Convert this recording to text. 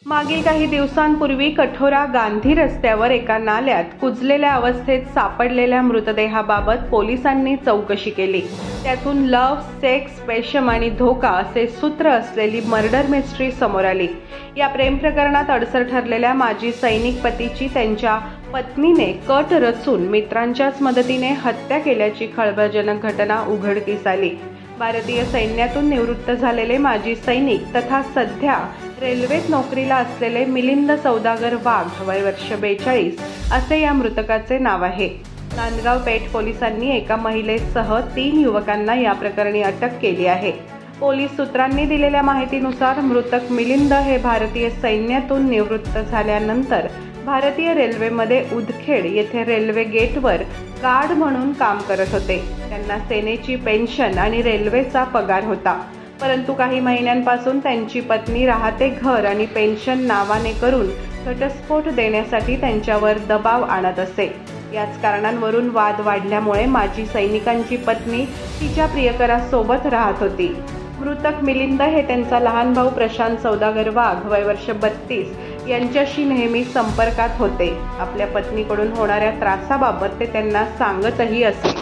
मागील काही दिवसांपूर्वी कठोरा गांधी रस्त्यावर एका नाल्यात कुजलेल्या अवस्थेत सापडलेल्या मृतदेहाबाबत पोलिसांनी चौकशी केली। त्यातून लव्ह, सेक्स, पेशम आणि धोका असे सूत्र असलेली मर्डर मिस्ट्री समोर आली। या प्रेम प्रकरणात अडसर ठरलेल्या माजी सैनिक पतीची त्यांच्या पत्नीने कट रचून मित्रांच्याच मदतीने हत्या केल्याची खळबळजनक घटना उघडकीस आली। भारतीय सैन्यातून निवृत्त झालेले माजी सैनिक तथा सध्या रेल्वेत नोकरीला असलेले मिलिंद सौदागर वाघ, वय वर्ष 42 असे या मृतकाचे नाव आहे। नांदगाव पेठ पोलिसांनी एका महिलेसह 3 युवकांना या प्रकरणी अटक केली आहे। पोलीस सूत्रांनी दिलेल्या माहितीनुसार मृतक मिलिंद हे भारतीय सैन्यातून निवृत्त झाल्यानंतर भारतीय रेल्वेमध्ये उदखेड येथे रेल्वे गेटवर गार्ड म्हणून काम करत होते। त्यांना सेनेची पेन्शन आणि रेल्वेचा पगार होता, परंतु काही महिन्यांपासून त्यांची पत्नी राहते घर आणि पेन्शन नावाने करून घटस्फोट देण्यासाठी त्यांच्यावर दबाव आणत असे। याच कारणांवरून वाद वाढल्यामुळे माजी सैनिकांची पत्नी तिच्या प्रियकरासोबत राहत होती। मृतक मिलिंद हे त्यांचा लहान भाऊ प्रशांत सौदागर वाघ, वय वर्ष 32 यांच्याशी नेहमी संपर्कात होते। आपल्या पत्नीकडून होणाऱ्या त्रासाबाबत ते त्यांना सांगतही असे।